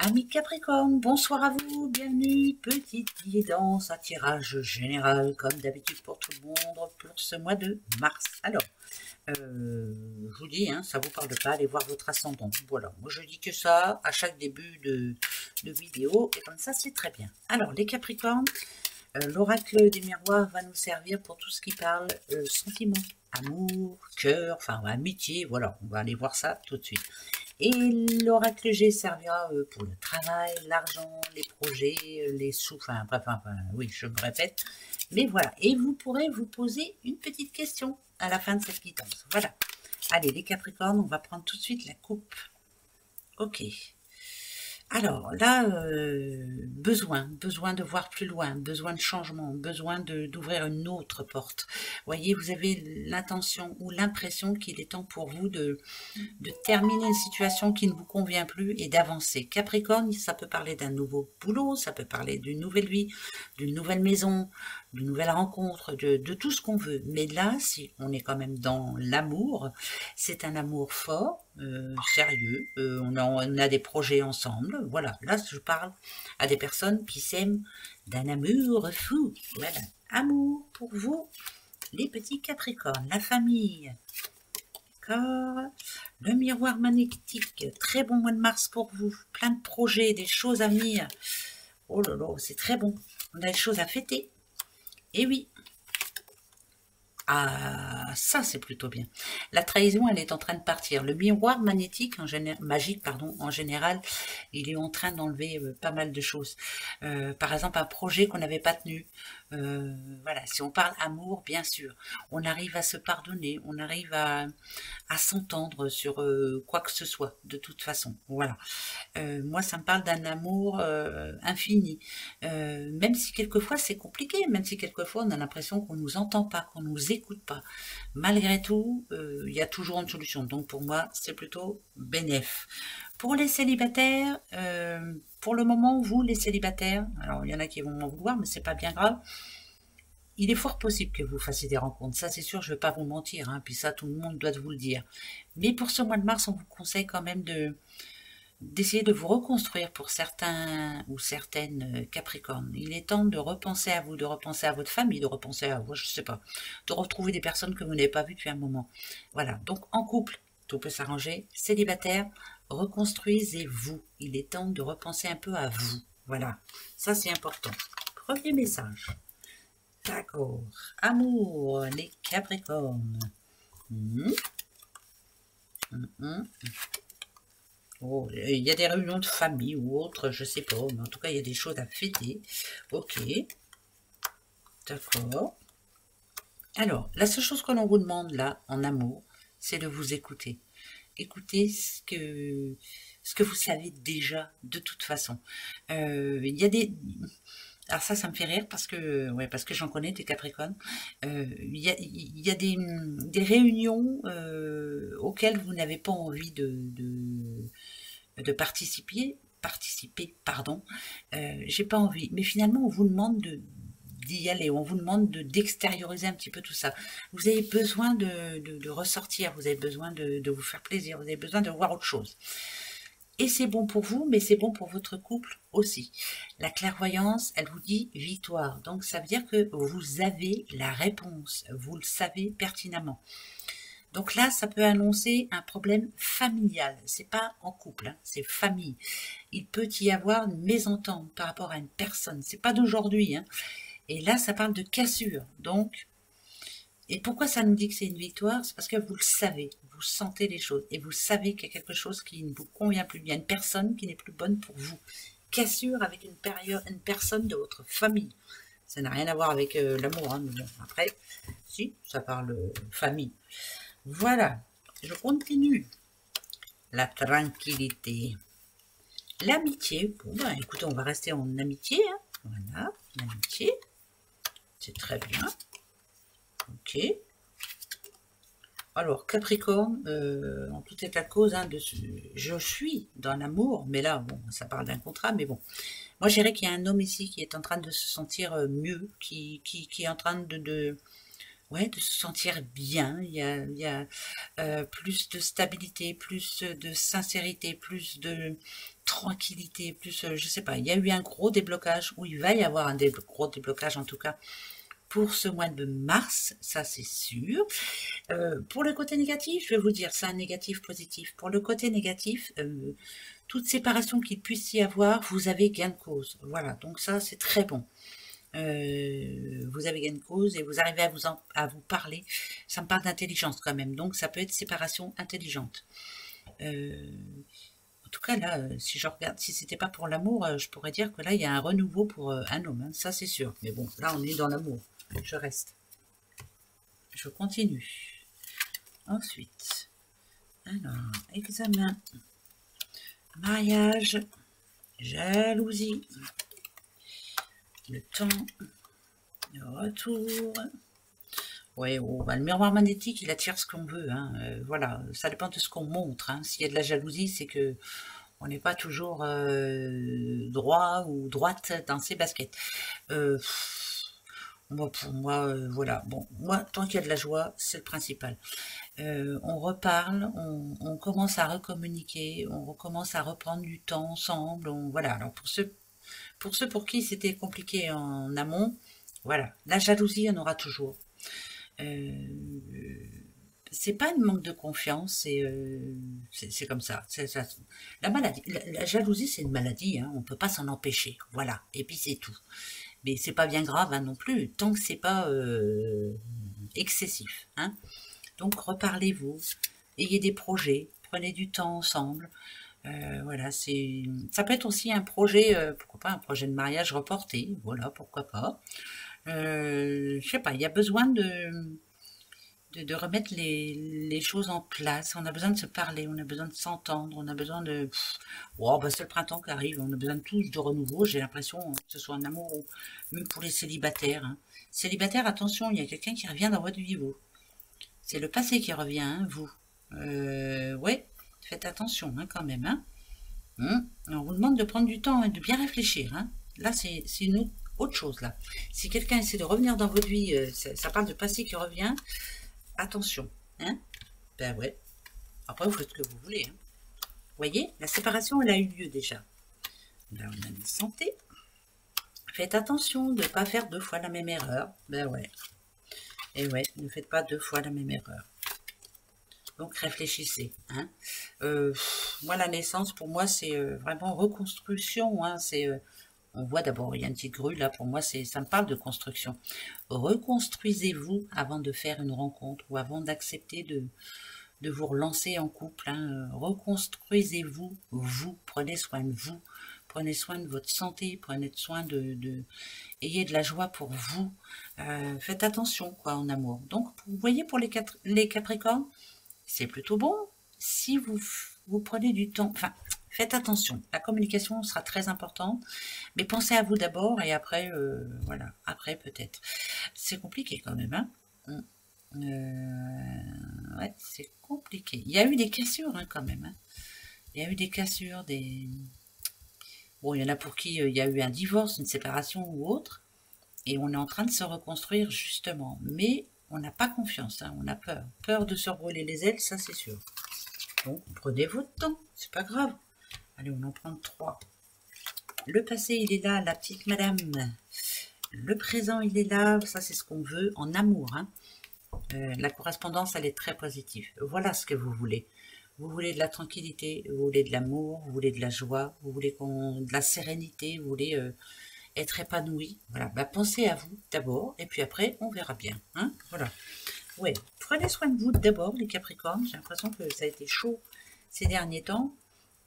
Amis Capricorne, bonsoir à vous, bienvenue, petite guidance à tirage général, comme d'habitude pour tout le monde, pour ce mois de mars. Alors, je vous dis, ça vous parle pas, allez voir votre ascendant. Voilà, moi je dis que ça à chaque début de vidéo, et comme ça c'est très bien. Alors, les Capricornes, l'oracle des miroirs va nous servir pour tout ce qui parle sentiment, amour, cœur, enfin amitié, voilà, on va aller voir ça tout de suite. Et l'oracle G servira pour le travail, l'argent, les projets, les sous, enfin bref, oui, je me répète. Mais voilà, et vous pourrez vous poser une petite question à la fin de cette guidance. Voilà. Allez, les Capricornes, on va prendre tout de suite la coupe. Ok. Alors là, besoin de voir plus loin, besoin de changement, besoin d'ouvrir une autre porte. Voyez, vous avez l'intention ou l'impression qu'il est temps pour vous de terminer une situation qui ne vous convient plus et d'avancer. Capricorne, ça peut parler d'un nouveau boulot, ça peut parler d'une nouvelle vie, d'une nouvelle maison, d'une nouvelle rencontre, de tout ce qu'on veut. Mais là, si on est quand même dans l'amour, c'est un amour fort, sérieux, on a des projets ensemble. Voilà, là je parle à des personnes qui s'aiment d'un amour fou. Voilà, amour pour vous, les petits Capricornes, la famille. D'accord. Le miroir magnétique, très bon mois de mars pour vous. Plein de projets, des choses à venir. Oh là là, c'est très bon. On a des choses à fêter. Et oui. Ah, ça c'est plutôt bien. La trahison, elle est en train de partir. Le miroir magnétique, magique, en général, il est en train d'enlever pas mal de choses. Par exemple, un projet qu'on n'avait pas tenu. Voilà, si on parle amour, bien sûr, on arrive à se pardonner, on arrive à s'entendre sur quoi que ce soit, de toute façon. Voilà. Moi, ça me parle d'un amour infini. Même si quelquefois c'est compliqué, même si quelquefois on a l'impression qu'on nous entend pas, qu'on nous écoute pas. Malgré tout, il y a toujours une solution. Donc pour moi, c'est plutôt bénéf. Pour les célibataires, pour le moment, vous les célibataires, alors il y en a qui vont m'en vouloir, mais c'est pas bien grave. Il est fort possible que vous fassiez des rencontres, ça c'est sûr, je ne vais pas vous mentir, puis ça tout le monde doit vous le dire. Mais pour ce mois de mars, on vous conseille quand même d'essayer de vous reconstruire pour certains ou certaines Capricornes. Il est temps de repenser à vous, de repenser à votre famille, de repenser à vous, je ne sais pas, de retrouver des personnes que vous n'avez pas vues depuis un moment. Voilà, donc en couple, tout peut s'arranger. Célibataire, reconstruisez-vous. Il est temps de repenser un peu à vous. Voilà, ça c'est important. Premier message. D'accord. Amour, les Capricornes. Oh, il y a des réunions de famille ou autres, je sais pas, mais en tout cas, il y a des choses à fêter. Ok. D'accord. Alors, la seule chose que l'on vous demande là, en amour, c'est de vous écouter. Écoutez ce que vous savez déjà, de toute façon. Il y a des... Alors ça me fait rire parce que j'en connais des Capricornes. Il y a des réunions auxquelles vous n'avez pas envie de participer, pardon. J'ai pas envie. Mais finalement, on vous demande d'y aller, on vous demande d'extérioriser un petit peu tout ça. Vous avez besoin de ressortir, vous avez besoin de vous faire plaisir, vous avez besoin de voir autre chose. Et c'est bon pour vous, mais c'est bon pour votre couple aussi. La clairvoyance, elle vous dit victoire. Donc ça veut dire que vous avez la réponse. Vous le savez pertinemment. Donc là, ça peut annoncer un problème familial. C'est pas en couple, c'est famille. Il peut y avoir une mésentente par rapport à une personne. C'est pas d'aujourd'hui. Et là, ça parle de cassure. Donc, et pourquoi ça nous dit que c'est une victoire? C'est parce que vous le savez, vous sentez les choses et vous savez qu'il y a quelque chose qui ne vous convient plus. Il y a une personne qui n'est plus bonne pour vous. Cassure avec une personne de votre famille. Ça n'a rien à voir avec l'amour. Mais bon, après, si, ça parle famille. Voilà, je continue. La tranquillité. L'amitié. Bon, ben, écoutez, on va rester en amitié. Voilà, l'amitié. C'est très bien. Ok. Alors, Capricorne, en tout état de cause, je suis dans l'amour, mais là, bon, ça parle d'un contrat, mais bon. Moi, je dirais qu'il y a un homme ici qui est en train de se sentir mieux, qui est en train Ouais, de se sentir bien. Il y a plus de stabilité, plus de sincérité, plus de tranquillité, plus, je sais pas, il y a eu un gros déblocage, ou il va y avoir un gros déblocage en tout cas, pour ce mois de mars, ça c'est sûr. Pour le côté négatif, je vais vous dire, c'est un négatif positif. Pour le côté négatif, toute séparation qu'il puisse y avoir, vous avez gain de cause. Voilà, donc ça c'est très bon. Vous avez gain de cause et vous arrivez à vous parler. Ça me parle d'intelligence quand même, donc ça peut être séparation intelligente. En tout cas là, si je regarde, si c'était pas pour l'amour, je pourrais dire que là il y a un renouveau pour un homme, hein, ça c'est sûr. Mais bon, là on est dans l'amour. Je reste. Je continue. Ensuite, alors, examen, mariage, jalousie, le temps, le retour. Ouais, oh, bah, le miroir magnétique, il attire ce qu'on veut. Hein. Voilà, ça dépend de ce qu'on montre. Hein. S'il y a de la jalousie, c'est que on n'est pas toujours droit ou droite dans ses baskets. Moi, pour moi, voilà. Bon, moi, tant qu'il y a de la joie, c'est le principal. On reparle, on commence à recommuniquer, on recommence à reprendre du temps ensemble. Voilà. Alors pour ceux pour qui c'était compliqué en amont, voilà. La jalousie, il y en aura toujours. C'est pas une manque de confiance, c'est comme ça. La maladie, la jalousie, c'est une maladie, hein, on peut pas s'en empêcher, voilà. Et puis c'est tout. Mais c'est pas bien grave hein, non plus, tant que c'est pas excessif. Hein. Donc reparlez-vous, ayez des projets, prenez du temps ensemble. Voilà, ça peut être aussi un projet, pourquoi pas un projet de mariage reporté, voilà, pourquoi pas. Je sais pas, il y a besoin de remettre les choses en place. On a besoin de se parler, on a besoin de s'entendre, on a besoin de... Oh, bah c'est le printemps qui arrive, on a besoin de tous de renouveau, j'ai l'impression, hein, que ce soit un amour ou même pour les célibataires. Hein. Célibataires, attention, il y a quelqu'un qui revient dans votre vie, vous. C'est le passé qui revient, hein, vous. Ouais, faites attention hein, quand même. Hein. On vous demande de prendre du temps et de bien réfléchir. Hein. Là, c'est une autre chose. Là. Si quelqu'un essaie de revenir dans votre vie, ça parle de passé qui revient, attention. Hein. Ben ouais. Après, vous faites ce que vous voulez. Hein. Vous voyez, la séparation, elle a eu lieu déjà. Là, on a mis santé. Faites attention de ne pas faire 2 fois la même erreur. Ben ouais. Et ouais, ne faites pas 2 fois la même erreur. Donc réfléchissez. Hein. Moi, la naissance, pour moi, c'est vraiment reconstruction. Hein. On voit d'abord, il y a une petite grue là. Pour moi, ça me parle de construction. Reconstruisez-vous avant de faire une rencontre ou avant d'accepter de vous relancer en couple. Hein. Reconstruisez-vous, vous. Prenez soin de vous. Prenez soin de votre santé. Prenez soin ayez de la joie pour vous. Faites attention quoi en amour. Donc, vous voyez pour les Capricornes, c'est plutôt bon si vous prenez du temps. Enfin, faites attention. La communication sera très importante, mais pensez à vous d'abord et après, voilà, après peut-être. C'est compliqué quand même, hein. Ouais, c'est compliqué. Il y a eu des cassures hein, quand même. Hein. Il y a eu des cassures, Bon, il y en a pour qui il y a eu un divorce, une séparation ou autre, et on est en train de se reconstruire justement. Mais on n'a pas confiance, hein, on a peur. Peur de se brûler les ailes, ça c'est sûr. Donc, prenez votre temps, c'est pas grave. Allez, on en prend 3. Le passé, il est là, la petite madame. Le présent, il est là, ça c'est ce qu'on veut en amour. Hein. La correspondance, elle est très positive. Voilà ce que vous voulez. Vous voulez de la tranquillité, vous voulez de l'amour, vous voulez de la joie, vous voulez de la sérénité, vous voulez être épanoui. Voilà, bah, pensez à vous d'abord, et puis après, on verra bien. Hein. Voilà. Ouais, prenez soin de vous d'abord, les Capricornes. J'ai l'impression que ça a été chaud ces derniers temps.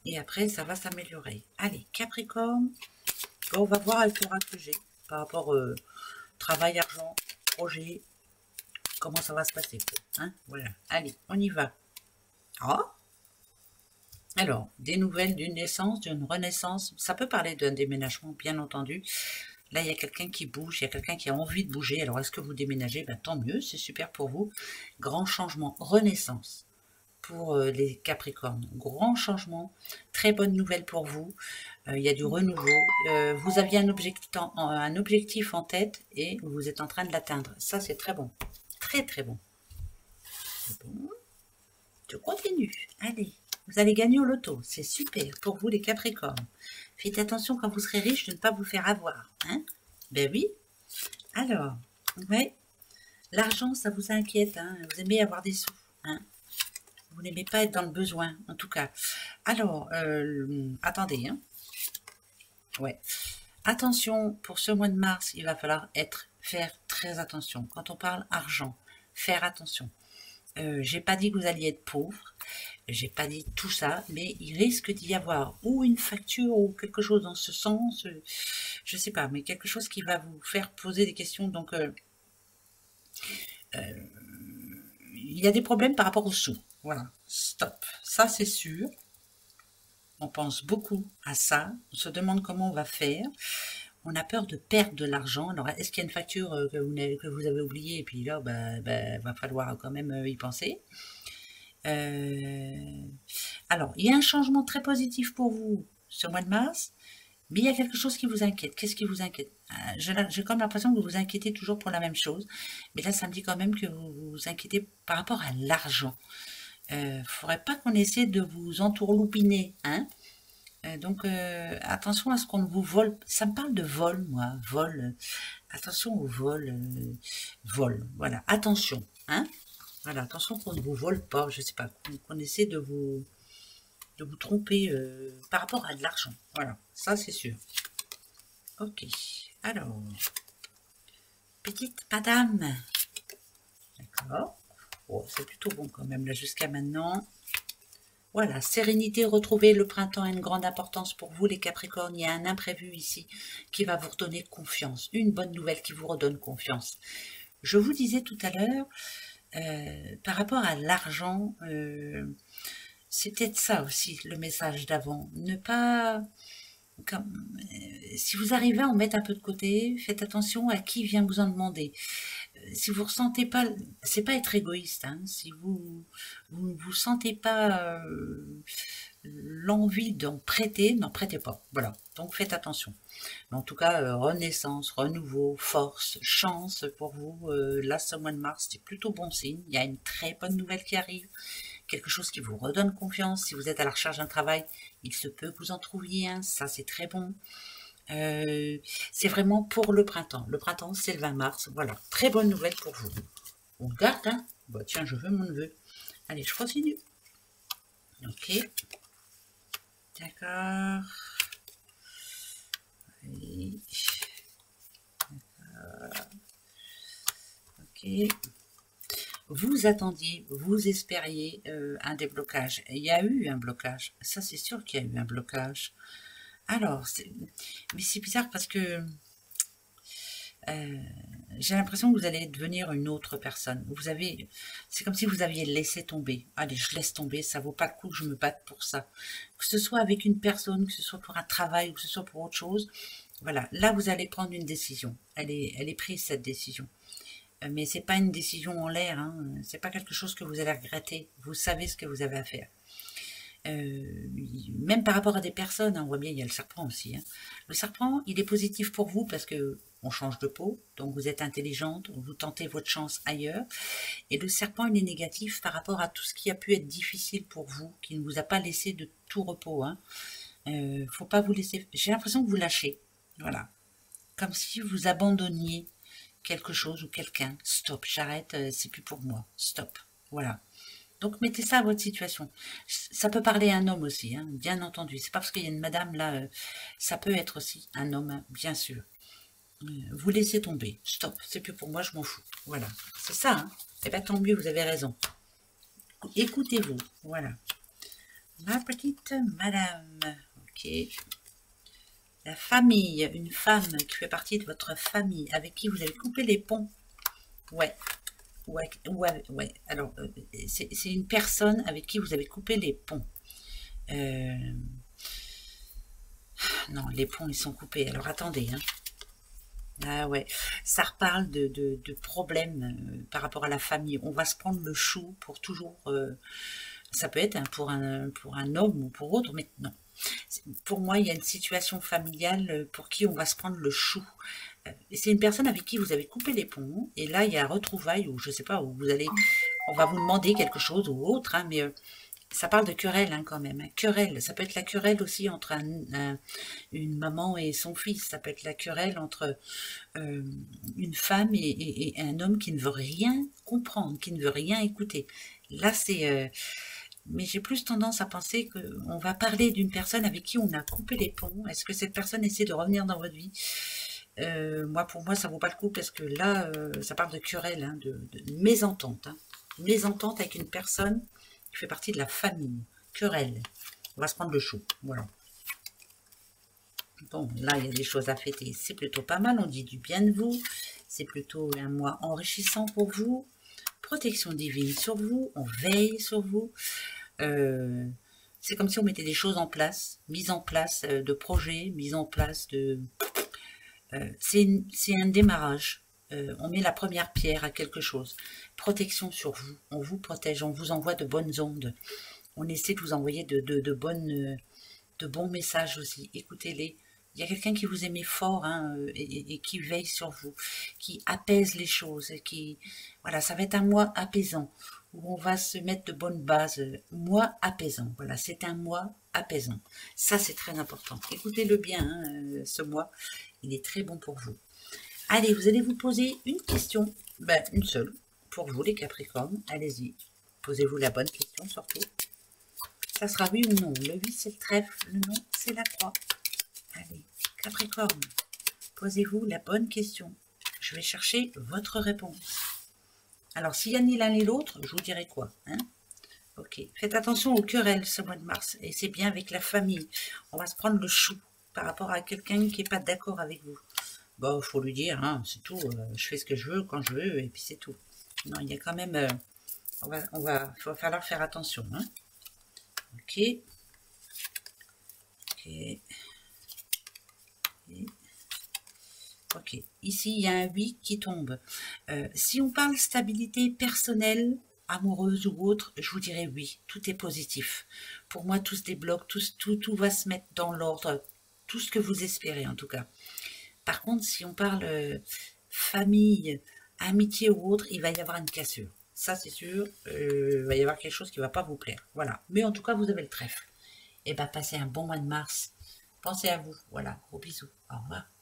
Et après, ça va s'améliorer. Allez, Capricorne. Bon, on va voir avec le que j'ai par rapport au travail, argent, projet. Comment ça va se passer. Hein, voilà. Allez, on y va. Oh. Alors, des nouvelles d'une naissance, d'une renaissance. Ça peut parler d'un déménagement, bien entendu. Là, il y a quelqu'un qui bouge, il y a quelqu'un qui a envie de bouger. Alors, est-ce que vous déménagez? Ben, tant mieux, c'est super pour vous. Grand changement, renaissance pour les Capricornes. Grand changement, très bonne nouvelle pour vous. Il y a du renouveau. Vous aviez un objectif en tête et vous êtes en train de l'atteindre. Ça, c'est très bon. très très bon. Bon, je continue. Allez, vous allez gagner au loto. C'est super pour vous les Capricornes. Faites attention quand vous serez riche de ne pas vous faire avoir. Hein? Ben oui. Alors, ouais, l'argent, ça vous inquiète. Hein? Vous aimez avoir des sous. Hein? Vous n'aimez pas être dans le besoin, en tout cas. Alors, attendez. Hein? Ouais. Attention, pour ce mois de mars, il va falloir faire très attention. Quand on parle argent, faire attention. J'ai pas dit que vous alliez être pauvre, j'ai pas dit tout ça, mais il risque d'y avoir ou une facture ou quelque chose dans ce sens, je sais pas, mais quelque chose qui va vous faire poser des questions. Donc, il y a des problèmes par rapport aux sous. Voilà, stop. Ça, c'est sûr. On pense beaucoup à ça. On se demande comment on va faire. On a peur de perdre de l'argent. Alors, est-ce qu'il y a une facture que vous avez oubliée? Et puis là, va falloir quand même y penser. Alors, il y a un changement très positif pour vous ce mois de mars, mais il y a quelque chose qui vous inquiète. Qu'est-ce qui vous inquiète? J'ai comme l'impression que vous vous inquiétez toujours pour la même chose, mais là, ça me dit quand même que vous vous inquiétez par rapport à l'argent. Faudrait pas qu'on essaie de vous entourloupiner, hein? Donc, attention à ce qu'on ne vous vole. Ça me parle de vol, moi. Vol. Attention au vol. Vol. Voilà. Attention. Hein? Voilà. Attention qu'on ne vous vole pas. Je sais pas. Qu'on essaie de vous tromper par rapport à de l'argent. Voilà. Ça, c'est sûr. Ok. Alors. Petite madame. D'accord. Oh, c'est plutôt bon quand même, là, jusqu'à maintenant. Voilà, sérénité retrouvée, le printemps a une grande importance pour vous les Capricornes, il y a un imprévu ici qui va vous redonner confiance, une bonne nouvelle qui vous redonne confiance. Je vous disais tout à l'heure, par rapport à l'argent, c'est peut-être ça aussi le message d'avant, ne pas... si vous arrivez à en mettre un peu de côté, faites attention à qui vient vous en demander. Si vous ressentez pas, c'est pas être égoïste, hein, si vous ne vous sentez pas l'envie d'en prêter, n'en prêtez pas. Voilà, donc faites attention. Mais en tout cas, renaissance, renouveau, force, chance pour vous. Là, ce mois de mars, c'est plutôt bon signe. Il y a une très bonne nouvelle qui arrive. Quelque chose qui vous redonne confiance. Si vous êtes à la recherche d'un travail, il se peut que vous en trouviez un. Ça, c'est très bon. C'est vraiment pour le printemps. Le printemps, c'est le 20 mars. Voilà, très bonne nouvelle pour vous. On regarde, hein. Bah, tiens, je veux mon neveu. Allez, je continue. Ok. D'accord. Allez. D'accord. Ok. Vous attendiez, vous espériez un déblocage. Il y a eu un blocage. Ça, c'est sûr qu'il y a eu un blocage. Alors, mais c'est bizarre parce que j'ai l'impression que vous allez devenir une autre personne. C'est comme si vous aviez laissé tomber. Allez, je laisse tomber, ça vaut pas le coup que je me batte pour ça. Que ce soit avec une personne, que ce soit pour un travail, ou que ce soit pour autre chose. Voilà, là vous allez prendre une décision. Elle est prise cette décision. Mais c'est pas une décision en l'air. Hein. C'est pas quelque chose que vous allez regretter. Vous savez ce que vous avez à faire. Même par rapport à des personnes, hein, on voit bien, il y a le serpent aussi. Hein. Le serpent, il est positif pour vous parce que on change de peau, donc vous êtes intelligente, vous tentez votre chance ailleurs. Et le serpent, il est négatif par rapport à tout ce qui a pu être difficile pour vous, qui ne vous a pas laissé de tout repos. Hein. Faut pas vous laisser... J'ai l'impression que vous lâchez. Voilà. Comme si vous abandonniez quelque chose ou quelqu'un. Stop, j'arrête, c'est plus pour moi. Stop. Voilà. Donc, mettez ça à votre situation. Ça peut parler à un homme aussi, hein, bien entendu. C'est pas parce qu'il y a une madame là, ça peut être aussi un homme, hein, bien sûr. Vous laissez tomber. Stop, c'est plus pour moi, je m'en fous. Voilà, c'est ça. Hein. Eh bien, tant mieux, vous avez raison. Écoutez-vous, voilà. Ma petite madame. Ok. La famille, une femme qui fait partie de votre famille, avec qui vous avez coupé les ponts. Ouais. Ouais. Alors, c'est une personne avec qui vous avez coupé les ponts. Non, les ponts, ils sont coupés. Alors, attendez. Hein. Ah ouais, ça reparle de problèmes par rapport à la famille. On va se prendre le chou pour toujours. Ça peut être hein, pour un homme ou pour autre, mais non. Pour moi, il y a une situation familiale pour qui on va se prendre le chou. c'est une personne avec qui vous avez coupé les ponts, et là, il y a un retrouvaille, ou je sais pas, où vous allez, on va vous demander quelque chose ou autre, hein, mais ça parle de querelle hein, quand même. Hein. Querelle, ça peut être la querelle aussi entre une maman et son fils, ça peut être la querelle entre une femme et un homme qui ne veut rien comprendre, qui ne veut rien écouter. Là, c'est... mais j'ai plus tendance à penser qu'on va parler d'une personne avec qui on a coupé les ponts. Est-ce que cette personne essaie de revenir dans votre vie? Moi, pour moi, ça vaut pas le coup parce que là, ça parle de querelle, hein, de mésentente. Hein. Mésentente avec une personne qui fait partie de la famille. Querelle. On va se prendre le chou. Voilà. Bon, là, il y a des choses à fêter. C'est plutôt pas mal. On dit du bien de vous. C'est plutôt un mois enrichissant pour vous. Protection divine sur vous. On veille sur vous. C'est comme si on mettait des choses en place. Mise en place de projets. Mise en place de... c'est un démarrage. On met la première pierre à quelque chose. Protection sur vous. On vous protège. On vous envoie de bonnes ondes. On essaie de vous envoyer de bons messages aussi. Écoutez-les. Il y a quelqu'un qui vous aimait fort hein, et qui veille sur vous, qui apaise les choses. Qui, voilà, ça va être un mois apaisant où on va se mettre de bonnes bases. Mois apaisant. Voilà, c'est un mois apaisant. Ça, c'est très important. Écoutez-le bien, hein, ce mois. Il est très bon pour vous. Allez, vous allez vous poser une question. Ben, une seule. Pour vous, les Capricornes. Allez-y. Posez-vous la bonne question, surtout. Ça sera oui ou non. Le 8, c'est le trèfle. Le non, c'est la croix. Allez, Capricorne, posez-vous la bonne question. Je vais chercher votre réponse. Alors, s'il n'y a ni l'un ni l'autre, je vous dirai quoi. Hein? Ok, faites attention aux querelles ce mois de mars. Et c'est bien avec la famille. On va se prendre le chou par rapport à quelqu'un qui n'est pas d'accord avec vous. Bon, il faut lui dire, hein, c'est tout. Je fais ce que je veux, quand je veux, et puis c'est tout. Non, il y a quand même... il va falloir faire attention. Hein? Ok. Ok. Ok, ici il y a un 8 qui tombe. Si on parle stabilité personnelle, amoureuse ou autre, je vous dirais oui, tout est positif. Pour moi, tout se débloque, tout va se mettre dans l'ordre, tout ce que vous espérez en tout cas. Par contre, si on parle famille, amitié ou autre, il va y avoir une cassure. Ça, c'est sûr, il va y avoir quelque chose qui ne va pas vous plaire. Voilà, mais en tout cas, vous avez le trèfle. Et bien, passez un bon mois de mars. Pensez à vous. Voilà, gros bisous. Au revoir.